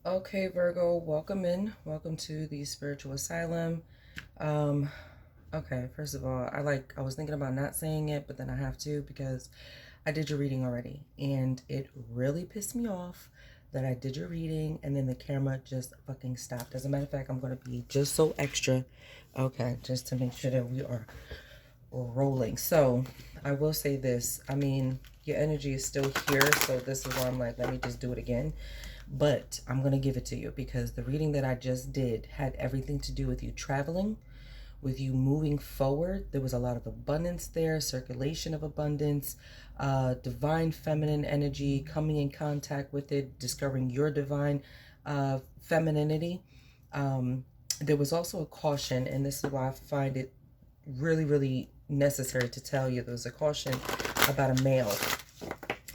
Okay, Virgo, welcome in. Welcome to the spiritual asylum. Um, okay, first of all, I was thinking about not saying it, but then I have to because I did your reading already, and it really pissed me off that I did your reading and then the camera just fucking stopped. As a matter of fact, I'm gonna be just so extra, okay, just to make sure that we are rolling. So I will say this. I mean, your energy is still here, so this is why I'm like, let me just do it again. But I'm going to give it to you because the reading that I just did had everything to do with you traveling, with you moving forward. There was a lot of abundance there, circulation of abundance, divine feminine energy, coming in contact with it, discovering your divine femininity. There was also a caution, and this is why I find it really, really necessary to tell you there's a caution about a male.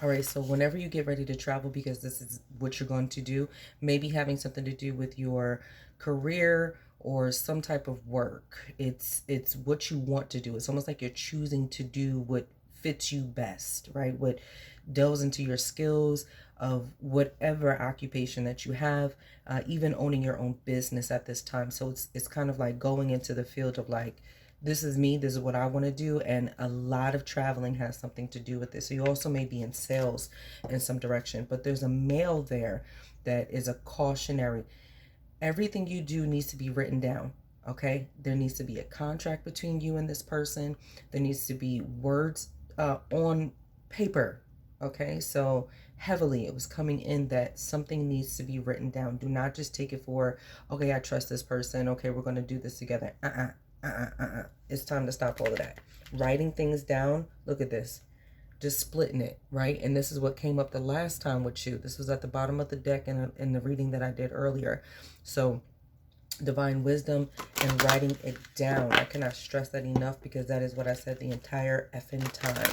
All right, so whenever you get ready to travel, because this is what you're going to do, maybe having something to do with your career or some type of work. It's what you want to do. It's almost like you're choosing to do what fits you best, right? What delves into your skills of whatever occupation that you have, even owning your own business at this time. So it's kind of like going into the field of like, this is me, this is what I want to do, and a lot of traveling has something to do with this. So you also may be in sales in some direction, but there's a male there that is a cautionary. Everything you do needs to be written down. Okay, there needs to be a contract between you and this person. There needs to be words on paper. Okay, so heavily it was coming in that something needs to be written down. Do not just take it for, okay, I trust this person, okay, we're going to do this together. It's time to stop all of that. Writing things down. Look at this. Just splitting it, right? And this is what came up the last time with you. This was at the bottom of the deck in the reading that I did earlier. So divine wisdom and writing it down. I cannot stress that enough because that is what I said the entire effing time.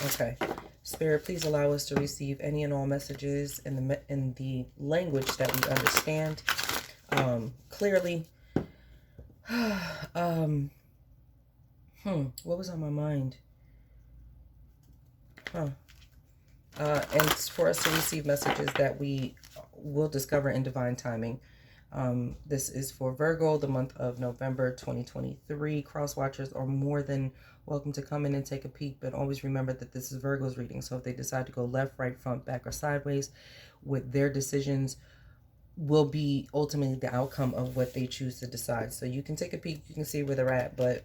Okay. Spirit, please allow us to receive any and all messages in the language that we understand clearly. What was on my mind? And it's for us to receive messages that we will discover in divine timing. This is for Virgo, the month of November 2023. Cross watchers are more than welcome to come in and take a peek, but always remember that this is Virgo's reading. So if they decide to go left, right, front, back, or sideways with their decisions, will be ultimately the outcome of what they choose to decide. So you can take a peek, you can see where they're at, but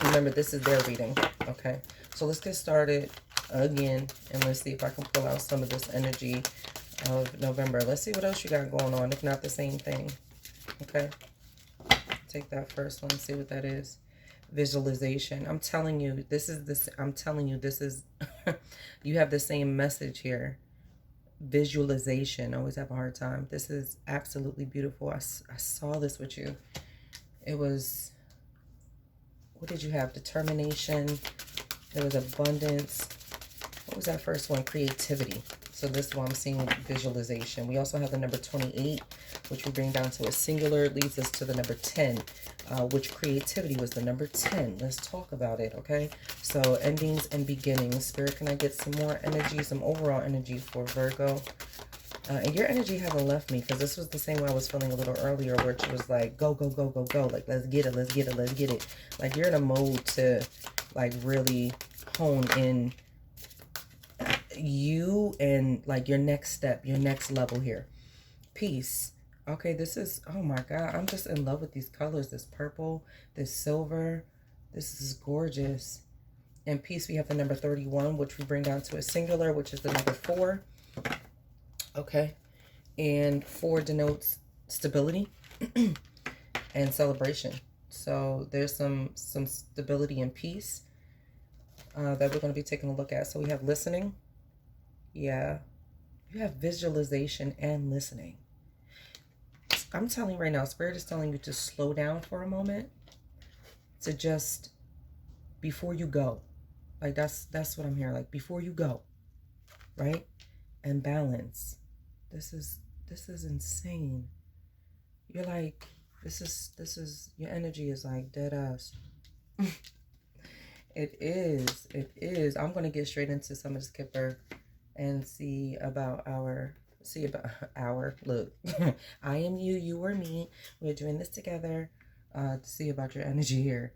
remember, this is their reading, okay? So let's get started again, and let's see if I can pull out some of this energy of November. Let's see what else you got going on, if not the same thing, okay? Take that first one, see what that is. Visualization. I'm telling you, this is this. I'm telling you, this is. You have the same message here. Visualization. I always have a hard time. This is absolutely beautiful. I saw this with you. It was. What did you have? Determination. There was abundance. What was that first one? Creativity. So this one I'm seeing visualization. We also have the number 28, which we bring down to a singular. It leads us to the number 10, which creativity was the number 10. Let's talk about it, okay? So endings and beginnings. Spirit, can I get some more energy, some overall energy for Virgo? And your energy hasn't left me because this was the same way I was feeling a little earlier where it was like, go, go, go, go, go. Like, let's get it, let's get it, let's get it. Like, you're in a mode to, like, really hone in you and, like, your next step, your next level here. Peace. Okay, this is, oh my God, I'm just in love with these colors. This purple, this silver. This is gorgeous. And peace, we have the number 31, which we bring down to a singular, which is the number 4. Okay. And 4 denotes stability and celebration. So there's some stability and peace that we're going to be taking a look at. So we have listening. Yeah. You have visualization and listening. I'm telling you right now, Spirit is telling you to slow down for a moment. To just, before you go. Like, that's what I'm hearing. Like, before you go. Right? And balance. This is insane. You're like, this is your energy is like dead ass. It is. I'm gonna get straight into some of the skipper and see about our See about our look. I am you, you are me. We're doing this together to see about your energy here.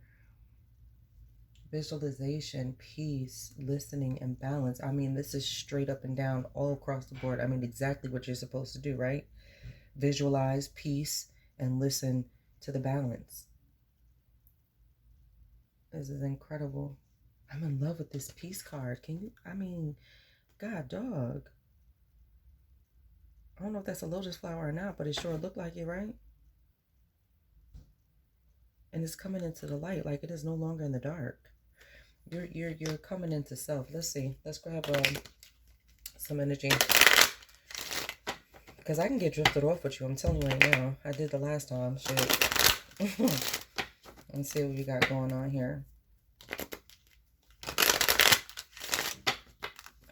Visualization, peace, listening, and balance. I mean, this is straight up and down all across the board. I mean, exactly what you're supposed to do, right? Visualize peace and listen to the balance. This is incredible. I'm in love with this peace card. Can you, I mean, God, dog. I don't know if that's a lotus flower or not, but it sure looked like it, right? And it's coming into the light, like it is no longer in the dark. You're coming into self. Let's see. Let's grab some energy, because I can get drifted off with you. I'm telling you right now. I did the last time. Shit. Let's see what we got going on here.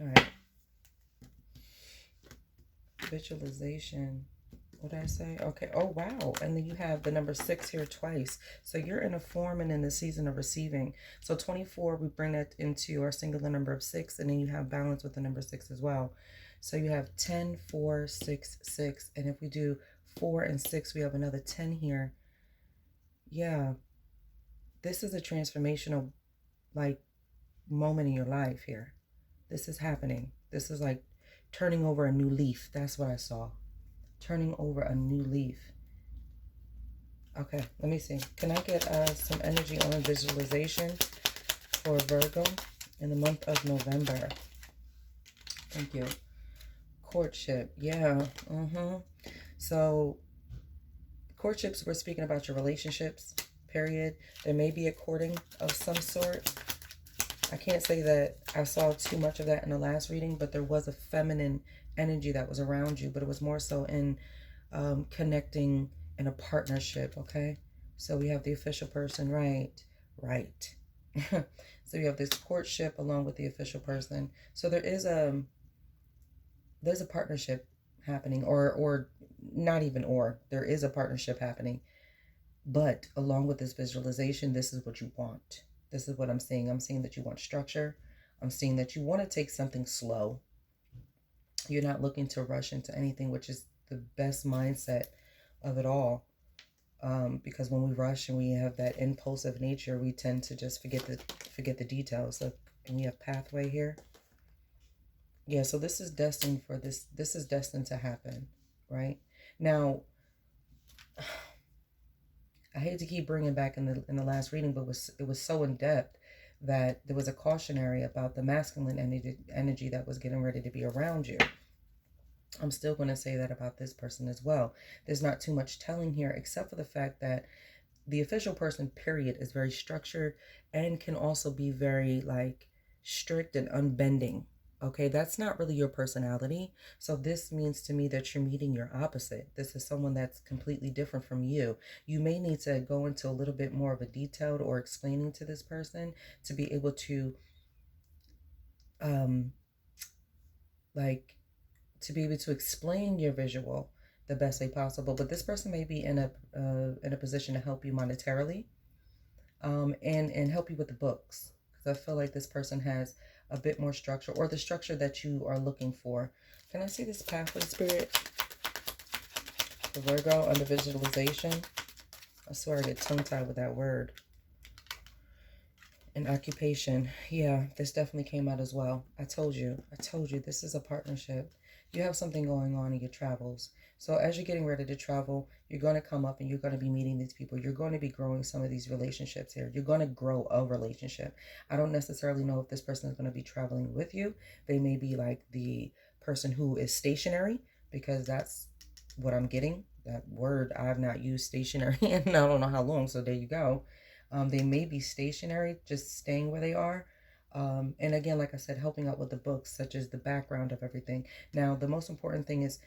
All right. Visualization. What did I say? Okay. Oh, wow. And then you have the number 6 here twice. So you're in a form and in the season of receiving. So 24, we bring that into our singular number of 6. And then you have balance with the number 6 as well. So you have 10, 4, 6, 6. And if we do 4 and 6, we have another 10 here. Yeah. This is a transformational, like, moment in your life here. This is happening. This is like turning over a new leaf. That's what I saw. Turning over a new leaf. Okay, let me see. Can I get some energy on visualization for Virgo in the month of November? Thank you. Courtship. Yeah. So courtships, we're speaking about your relationships, period. There may be a courting of some sort. I can't say that I saw too much of that in the last reading, but there was a feminine energy that was around you, but it was more so in connecting in a partnership, okay? So we have the official person, right. So you have this courtship along with the official person. So there's a partnership happening, or not even or. There is a partnership happening. But along with this visualization, this is what you want. This is what I'm seeing. I'm seeing that you want structure. I'm seeing that you want to take something slow. You're not looking to rush into anything, which is the best mindset of it all. Because when we rush and we have that impulsive nature, we tend to just forget the details. Look, and we have pathway here. Yeah, so this is destined for this. This is destined to happen, right? Now, I hate to keep bringing back in the last reading, but it was so in depth that there was a cautionary about the masculine energy that was getting ready to be around you. I'm still going to say that about this person as well. There's not too much telling here, except for the fact that the official person, period, is very structured and can also be very like strict and unbending. Okay, that's not really your personality. So this means to me that you're meeting your opposite. This is someone that's completely different from you. You may need to go into a little bit more of a detailed or explaining to this person to be able to to be able to explain your visual the best way possible. But this person may be in a position to help you monetarily, and help you with the books, because I feel like this person has a bit more structure, or the structure that you are looking for. Can I see this pathway, Spirit? The Virgo under visualization. I swear I get tongue-tied with that word. And occupation. Yeah, this definitely came out as well. I told you, this is a partnership. You have something going on in your travels. So as you're getting ready to travel, you're going to come up and you're going to be meeting these people. You're going to be growing some of these relationships here. You're going to grow a relationship. I don't necessarily know if this person is going to be traveling with you. They may be like the person who is stationary, because that's what I'm getting. That word, I've not used stationary in I don't know how long. So there you go. They may be stationary, just staying where they are. And again, like I said, helping out with the books, such as the background of everything. Now, the most important thing is,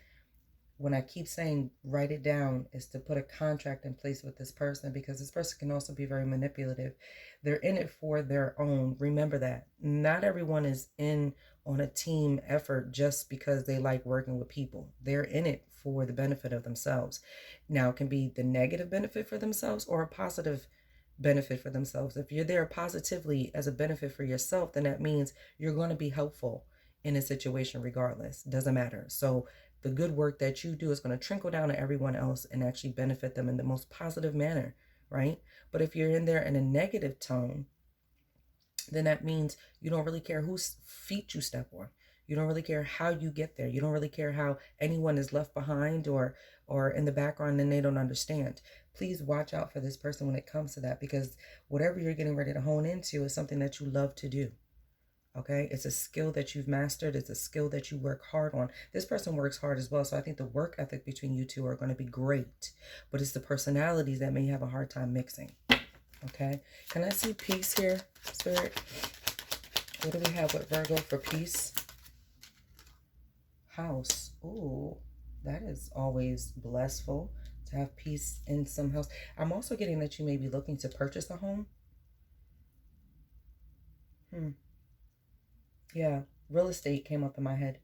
when I keep saying write it down, is to put a contract in place with this person, because this person can also be very manipulative. They're in it for their own. Remember that. Not everyone is in on a team effort just because they like working with people. They're in it for the benefit of themselves. Now, it can be the negative benefit for themselves or a positive benefit for themselves. If you're there positively as a benefit for yourself, then that means you're going to be helpful in a situation regardless. Doesn't matter. So the good work that you do is going to trickle down to everyone else and actually benefit them in the most positive manner, right? But if you're in there in a negative tone, then that means you don't really care whose feet you step on. You don't really care how you get there. You don't really care how anyone is left behind or in the background and they don't understand. Please watch out for this person when it comes to that, because whatever you're getting ready to hone into is something that you love to do. Okay, it's a skill that you've mastered. It's a skill that you work hard on. This person works hard as well. So I think the work ethic between you two are going to be great, but it's the personalities that may have a hard time mixing. Okay, can I see peace here, Spirit? What do we have with Virgo for peace? House. Ooh, that is always blissful to have peace in some house. I'm also getting that you may be looking to purchase a home. Yeah, real estate came up in my head.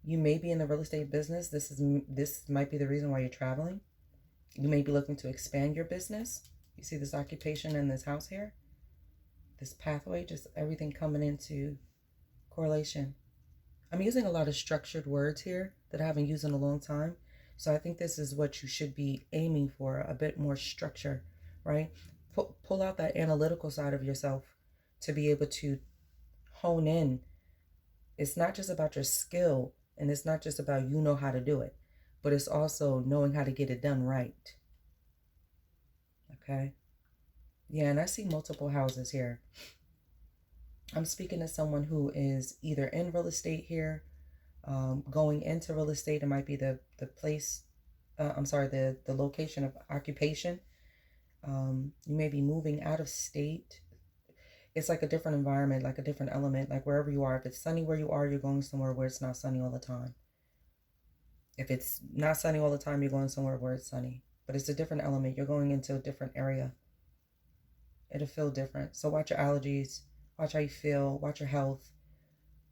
You may be in the real estate business. This might be the reason why you're traveling. You may be looking to expand your business. You see this occupation in this house here? This pathway, just everything coming into correlation. I'm using a lot of structured words here that I haven't used in a long time. So I think this is what you should be aiming for, a bit more structure, right? Pull out that analytical side of yourself to be able to hone in. It's not just about your skill, and it's not just about you know how to do it, but it's also knowing how to get it done right. Okay? Yeah, and I see multiple houses here. I'm speaking to someone who is either in real estate here, going into real estate. It might be the place, the location of occupation. You may be moving out of state. It's like a different environment, like a different element, like wherever you are. If it's sunny where you are, you're going somewhere where it's not sunny all the time. If it's not sunny all the time, you're going somewhere where it's sunny. But it's a different element. You're going into a different area. It'll feel different. So watch your allergies. Watch how you feel. Watch your health,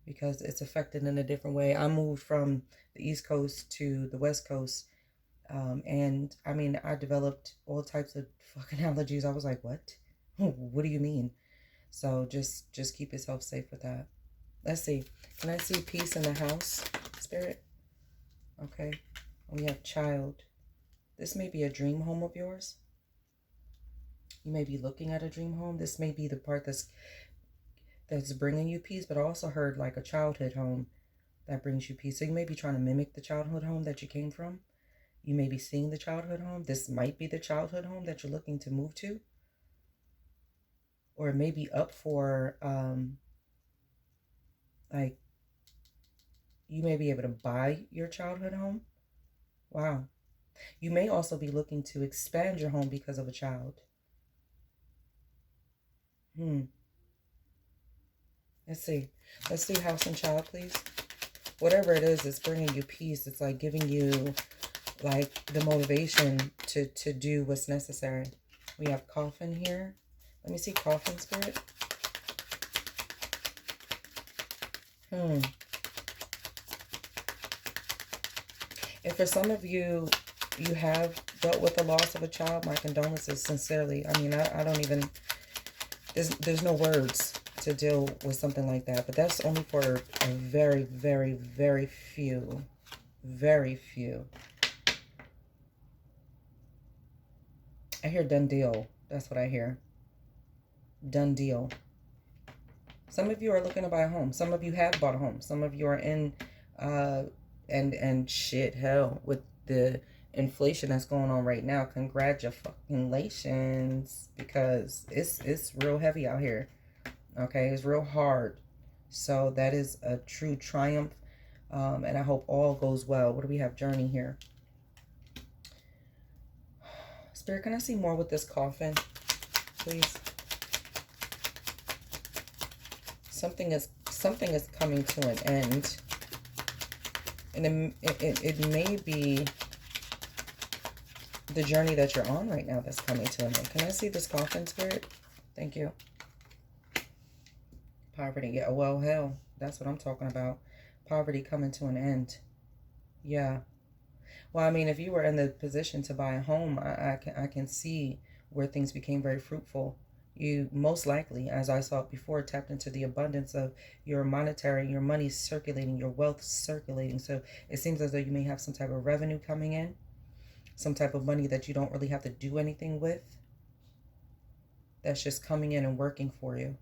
because it's affected in a different way. I moved from the East Coast to the West Coast. And I mean, I developed all types of fucking allergies. I was like, what? What do you mean? So just keep yourself safe with that. Let's see. Can I see peace in the house, Spirit? Okay. We have child. This may be a dream home of yours. You may be looking at a dream home. This may be the part that's bringing you peace, but I also heard like a childhood home that brings you peace. So you may be trying to mimic the childhood home that you came from. You may be seeing the childhood home. This might be the childhood home that you're looking to move to. Or it may be up for, like, you may be able to buy your childhood home. Wow. You may also be looking to expand your home because of a child. Let's see. Let's see house and child, please. Whatever it is, it's bringing you peace. It's like giving you, like, the motivation to do what's necessary. We have coffin here. Let me see coffin, Spirit. If for some of you, you have dealt with the loss of a child, my condolences sincerely. I mean, I don't even, there's no words to deal with something like that. But that's only for a very, very, very few. Very few. I hear done deal. That's what I hear. Done deal. Some of you are looking to buy a home. Some of you have bought a home. Some of you are in, and shit, hell, with the inflation that's going on right now. Congratulations, because it's real heavy out here. Okay, it's real hard. So that is a true triumph, and I hope all goes well. What do we have? Journey here. Spirit, can I see more with this coffin, please? Something is coming to an end, and it may be the journey that you're on right now that's coming to an end. Can I see this coffin, Spirit? Thank you. Poverty. Yeah, well, hell, that's what I'm talking about. Poverty coming to an end. Yeah. Well, I mean, if you were in the position to buy a home, I can see where things became very fruitful. You most likely, as I saw before, tapped into the abundance of your monetary, your money circulating, your wealth circulating. So it seems as though you may have some type of revenue coming in, some type of money that you don't really have to do anything with. That's just coming in and working for you.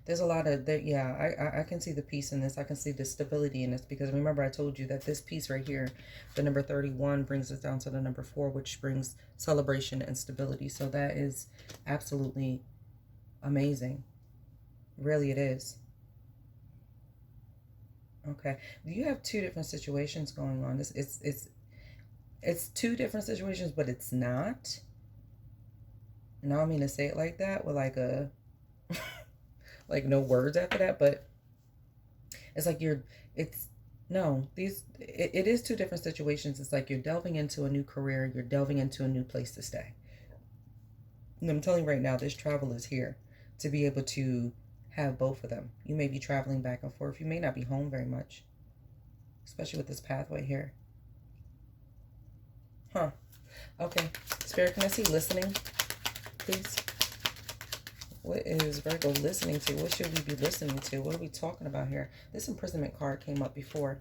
There's a lot of that. Yeah, I can see the peace in this. I can see the stability in this, because remember I told you that this piece right here, the number 31, brings us down to the number 4, which brings celebration and stability. So that is absolutely amazing. Really, it is. Okay. You have two different situations going on. It's two different situations, but it's not. And I don't mean to say it like that with like a like no words after that, but it's like it's no, it is two different situations. It's like you're delving into a new career, you're delving into a new place to stay. And I'm telling you right now, this travel is here to be able to have both of them. You may be traveling back and forth. You may not be home very much, especially with this pathway here. Huh. Okay. Spirit, can I see listening, please? What is Virgo listening to? What should we be listening to? What are we talking about here? This imprisonment card came up before.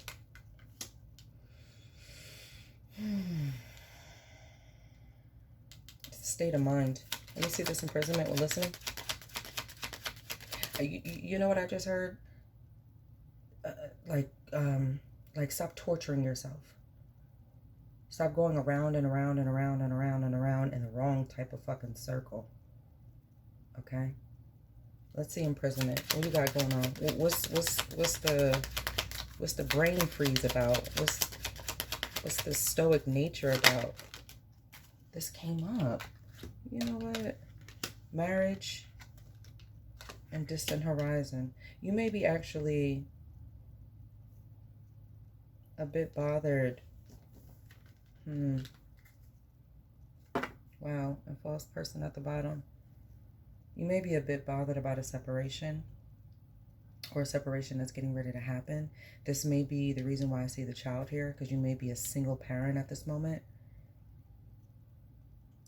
State of mind. Let me see this imprisonment. We're listening. You know what I just heard? Like stop torturing yourself. Stop going around and around and around and around and around in the wrong type of fucking circle. Okay? Let's see imprisonment. What you got going on? What's the brain freeze about? What's the stoic nature about? This came up. You know what? Marriage and distant horizon. You may be actually a bit bothered. Wow, a false person at the bottom. You may be a bit bothered about a separation, or a separation that's getting ready to happen. This may be the reason why I see the child here, because you may be a single parent at this moment.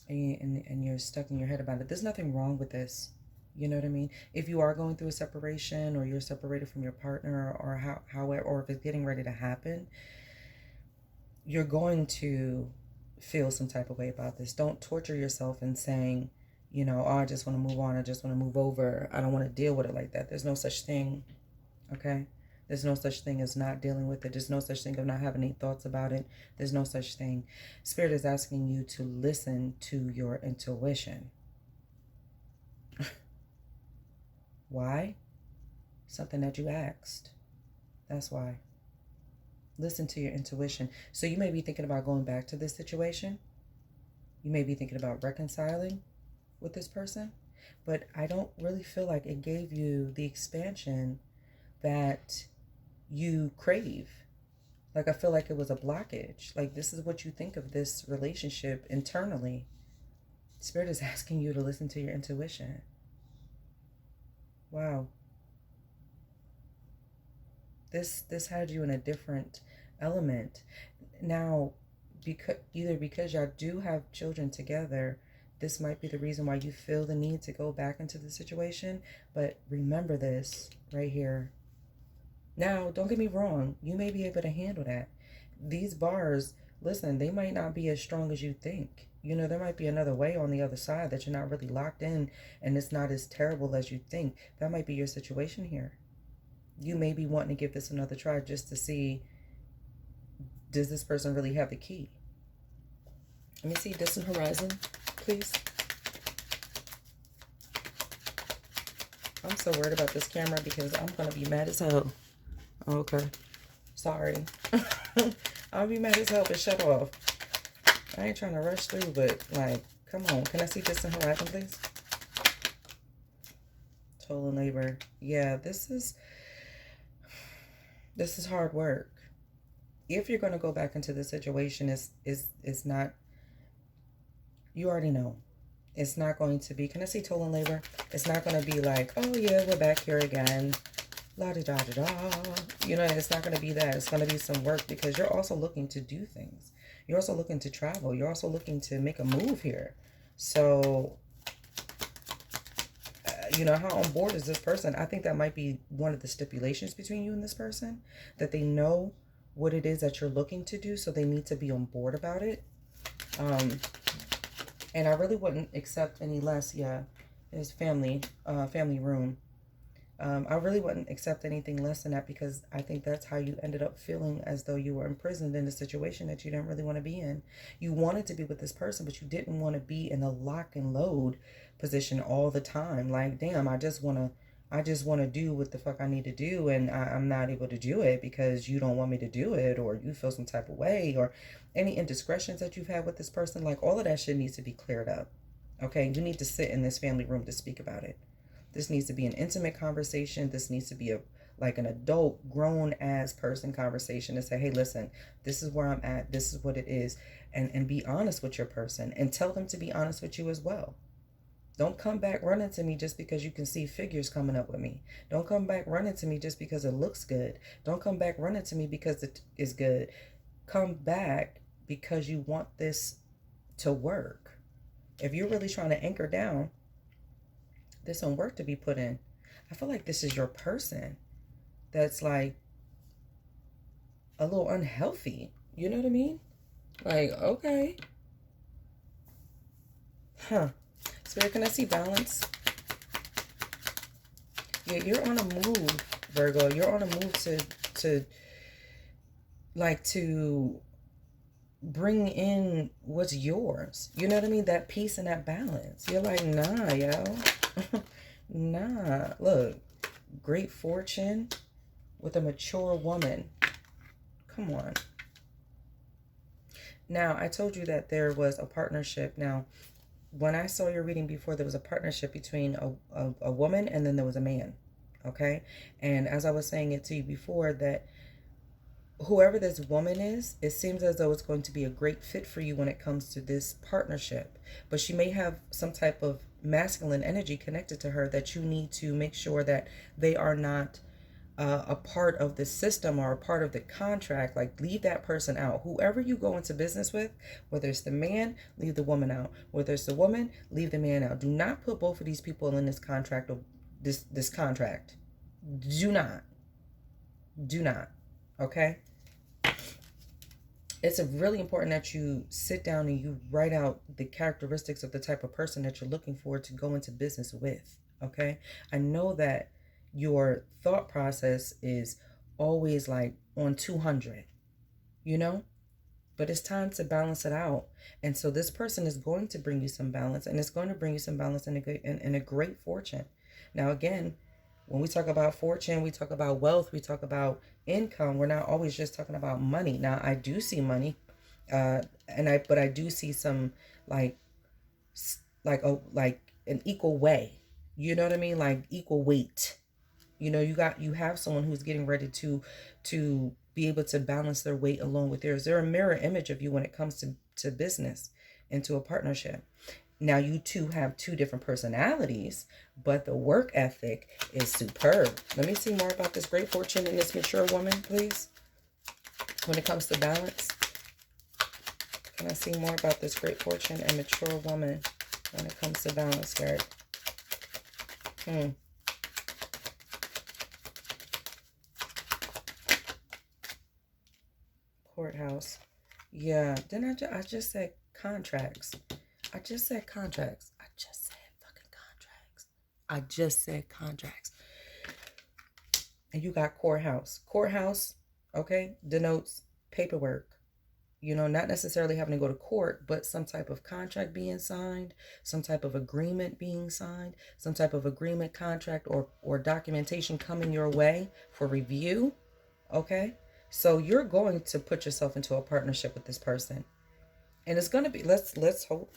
And you're stuck in your head about it. There's nothing wrong with this. You know what I mean? If you are going through a separation, or you're separated from your partner, or or if it's getting ready to happen, you're going to feel some type of way about this. Don't torture yourself in saying, you know, oh, I just want to move on. I just want to move over. I don't want to deal with it like that. There's no such thing. Okay? There's no such thing as not dealing with it. There's no such thing of not having any thoughts about it. There's no such thing. Spirit is asking you to listen to your intuition. Why? Something that you asked. That's why. Listen to your intuition. So you may be thinking about going back to this situation. You may be thinking about reconciling with this person. But I don't really feel like it gave you the expansion that you crave. Like, I feel like it was a blockage. Like, this is what you think of this relationship internally. Spirit is asking you to listen to your intuition. Wow. This had you in a different element. Now, because y'all do have children together, this might be the reason why you feel the need to go back into the situation. But remember this right here. Now, don't get me wrong. You may be able to handle that. These bars, listen, they might not be as strong as you think. You know, there might be another way on the other side that you're not really locked in, and it's not as terrible as you think. That might be your situation here. You may be wanting to give this another try just to see, does this person really have the key? Let me see distant horizon, please. I'm so worried about this camera because I'm going to be mad as hell. Okay. Sorry. I'll be mad as hell, but shut off. I ain't trying to rush through, but like, come on. Can I see distant horizon, please? Toll and labor. Yeah, this is hard work. If you're going to go back into the situation, it's not, you already know. It's not going to be, can I see toll and labor? It's not going to be like, oh yeah, we're back here again. La-da-da-da-da. You know, it's not going to be that. It's going to be some work, because you're also looking to do things. You're also looking to travel. You're also looking to make a move here. So you know, how on board is this person? I think that might be one of the stipulations between you and this person, that they know what it is that you're looking to do, so they need to be on board about it. And I really wouldn't accept any less. Yeah, his family room. I really wouldn't accept anything less than that, because I think that's how you ended up feeling, as though you were imprisoned in a situation that you didn't really want to be in. You wanted to be with this person, but you didn't want to be in a lock and load position all the time. Like, damn, I just want to do what the fuck I need to do, and I'm not able to do it because you don't want me to do it, or you feel some type of way, or any indiscretions that you've had with this person. Like, all of that shit needs to be cleared up. Okay, you need to sit in this family room to speak about it. This needs to be an intimate conversation. This needs to be like an adult, grown ass person conversation to say, hey, listen, this is where I'm at. This is what it is. And be honest with your person, and tell them to be honest with you as well. Don't come back running to me just because you can see figures coming up with me. Don't come back running to me just because it looks good. Don't come back running to me because it is good. Come back because you want this to work. If you're really trying to anchor down, there's some work to be put in. I feel like this is your person that's like a little unhealthy. You know what I mean? Like, okay. Huh. Spirit, can I see balance? Yeah, you're on a move, Virgo. You're on a move to bring in what's yours. You know what I mean? That peace and that balance. You're like, nah, yo. Nah. Look, great fortune with a mature woman. Come on. Now, I told you that there was a partnership. Now, when I saw your reading before, there was a partnership between a woman, and then there was a man. Okay? And as I was saying it to you before, that whoever this woman is, it seems as though it's going to be a great fit for you when it comes to this partnership. But she may have some type of masculine energy connected to her that you need to make sure that they are not a part of the system or a part of the contract. Like, leave that person out. Whoever you go into business with, whether it's the man, leave the woman out. Whether it's the woman, leave the man out. Do not put both of these people in this contract, or this contract. Do not. Okay? It's really important that you sit down and you write out the characteristics of the type of person that you're looking for to go into business with. Okay? I know that your thought process is always like on 200, you know? But it's time to balance it out. And so this person is going to bring you some balance, and it's going to bring you some balance in a great fortune. Now, again, when we talk about fortune, we talk about wealth, we talk about income. We're not always just talking about money. Now, I do see money, but I do see some like an equal way. You know what I mean? Like equal weight. You know, you have someone who's getting ready to be able to balance their weight along with yours. They're a mirror image of you when it comes to business and to a partnership. Now, you two have two different personalities, but the work ethic is superb. Let me see more about this great fortune in this mature woman, please. When it comes to balance, can I see more about this great fortune and mature woman when it comes to balance, Spirit? Courthouse. Yeah, then I just said contracts. I just said contracts. I just said fucking contracts. I just said contracts. And you got courthouse. Courthouse, okay, denotes paperwork. You know, not necessarily having to go to court, but some type of contract being signed, some type of agreement being signed, some type of agreement, contract, or documentation coming your way for review. Okay? So you're going to put yourself into a partnership with this person. And it's going to be, let's hope.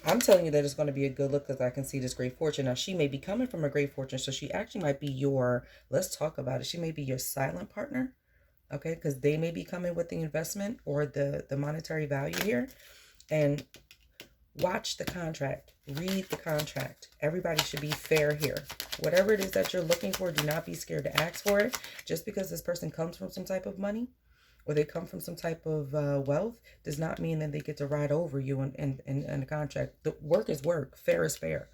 I'm telling you that it's going to be a good look, because I can see this great fortune. Now, she may be coming from a great fortune, so she actually might be your, let's talk about it. She may be your silent partner, okay? Because they may be coming with the investment or the monetary value here. And watch the contract. Read the contract. Everybody should be fair here. Whatever it is that you're looking for, do not be scared to ask for it. Just because this person comes from some type of money, or they come from some type of wealth, does not mean that they get to ride over you in the contract. The work is work. Fair is fair.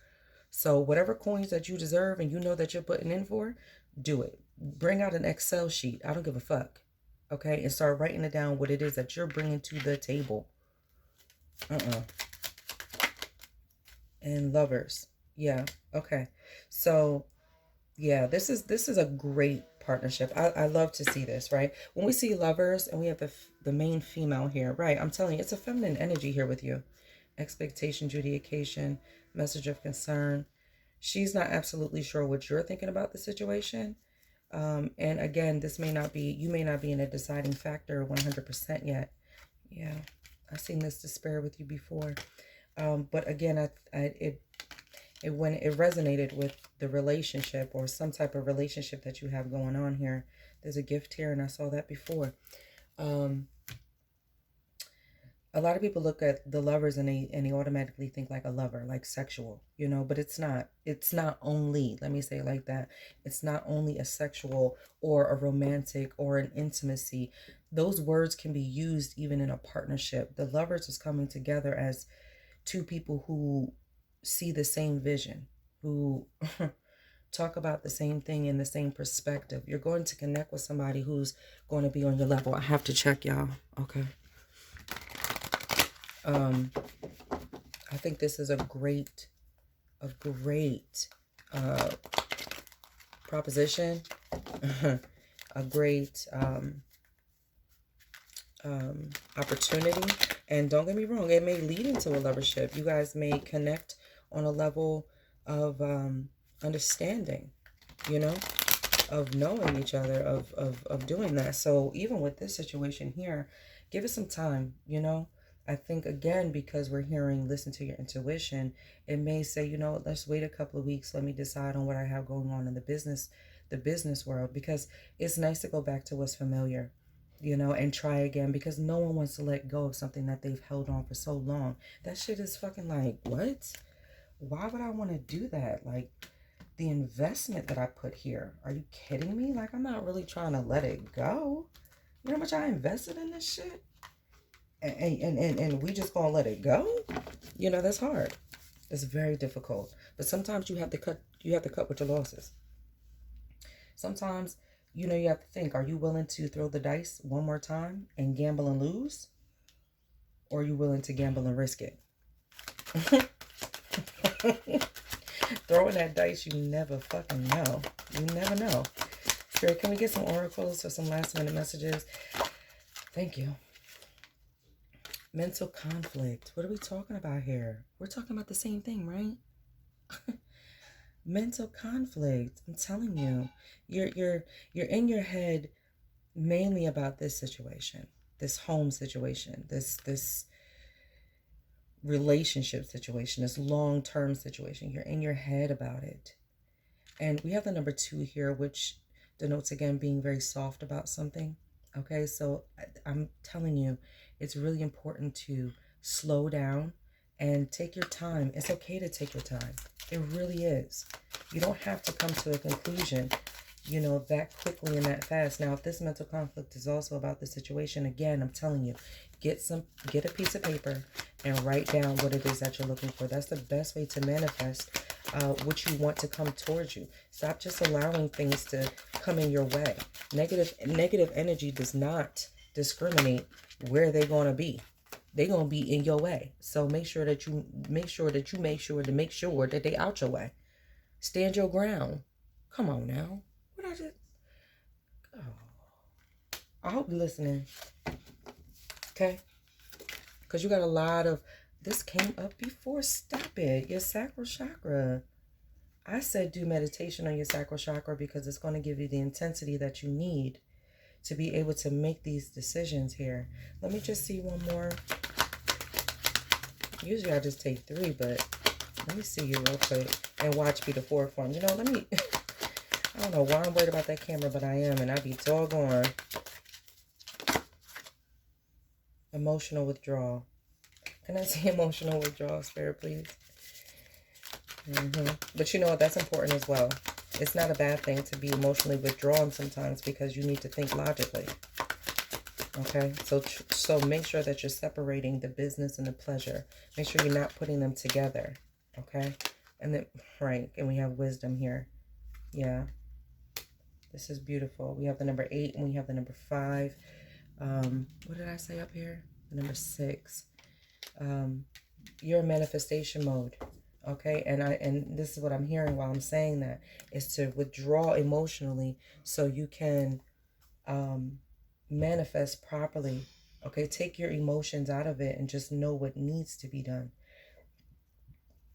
So whatever coins that you deserve and you know that you're putting in for, do it. Bring out an Excel sheet. I don't give a fuck. Okay? And start writing it down what it is that you're bringing to the table. And lovers. Yeah. Okay. So yeah, this is a great partnership. I love to see this, right? When we see lovers and we have the main female here, right? I'm telling you, it's a feminine energy here with you. Expectation, judication, message of concern. She's not absolutely sure what you're thinking about the situation. And again, you may not be in a deciding factor 100% yet. Yeah, I've seen this despair with you before. But again, when it resonated with the relationship or some type of relationship that you have going on here. There's a gift here, and I saw that before. A lot of people look at the lovers and they automatically think like a lover, like sexual, but it's not. It's not only, let me say it like that. It's not only a sexual or a romantic or an intimacy. Those words can be used even in a partnership. The lovers is coming together as two people who see the same vision, who talk about the same thing in the same perspective. You're going to connect with somebody who's going to be on your level. I have to check, y'all. Okay. I think this is a great proposition, a great opportunity. And don't get me wrong, it may lead into a lovership. You guys may connect on a level of understanding, of knowing each other, of doing that. So even with this situation here, give it some time, I think, again, because we're hearing, listen to your intuition, it may say, let's wait a couple of weeks. Let me decide on what I have going on in the business world, because it's nice to go back to what's familiar, and try again, because no one wants to let go of something that they've held on for so long. That shit is fucking like, what? Why would I want to do that? Like, the investment that I put here, are you kidding me? Like, I'm not really trying to let it go. You know how much I invested in this shit? And we just gonna let it go? That's hard. It's very difficult. But sometimes you have to cut with your losses. Sometimes, you have to think, are you willing to throw the dice one more time and gamble and lose? Or are you willing to gamble and risk it? Throwing that dice, you never fucking know. You never know. Spirit, can we get some oracles or some last minute messages? Thank you. Mental conflict. What are we talking about here? We're talking about the same thing, right? Mental conflict. I'm telling you, you're in your head mainly about this situation, this home situation, this relationship situation, this long-term situation. You're in your head about it. And we have the number 2 here, which denotes, again, being very soft about something. Okay, so I'm telling you, it's really important to slow down and take your time. It's okay to take your time. It really is. You don't have to come to a conclusion, that quickly and that fast. Now, if this mental conflict is also about the situation, again, I'm telling you, get a piece of paper and write down what it is that you're looking for. That's the best way to manifest what you want to come towards you. Stop just allowing things to come in your way. Negative energy does not discriminate where they're going to be. They're going to be in your way. So make sure that they out your way. Stand your ground. Come on now. What I just... Oh. I hope you're listening. Okay? Because you got a lot of... This came up before. Stop it. Your sacral chakra. I said do meditation on your sacral chakra because it's going to give you the intensity that you need to be able to make these decisions here. Let me just see one more. Usually I just take 3, but let me see you real quick and watch be the 4th one. I don't know why I'm worried about that camera, but I am, and I be doggone. Emotional withdrawal. Can I see emotional withdrawal, Spirit, please? But that's important as well. It's not a bad thing to be emotionally withdrawn sometimes because you need to think logically. Okay? So make sure that you're separating the business and the pleasure. Make sure you're not putting them together. Okay? And then, right, and we have wisdom here. Yeah, this is beautiful. We have the number 8 and we have the number 5. What did I say up here? The number 6. You're in manifestation mode. Okay, and this is what I'm hearing while I'm saying that, is to withdraw emotionally so you can manifest properly. Okay, take your emotions out of it and just know what needs to be done.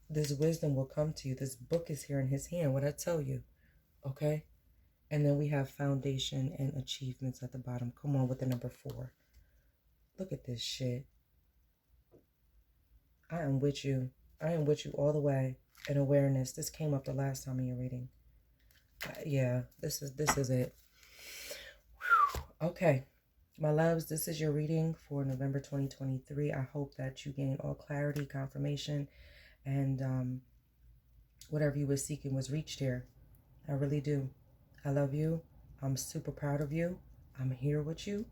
This wisdom will come to you. This book is here in his hand, what I tell you. Okay, and then we have foundation and achievements at the bottom. Come on with the number 4. Look at this shit. I am with you. I am with you all the way. And awareness. This came up the last time in your reading. Yeah, this is it. Whew. Okay, my loves, this is your reading for November 2023. I hope that you gain all clarity, confirmation, and whatever you were seeking was reached here. I really do. I love you. I'm super proud of you. I'm here with you.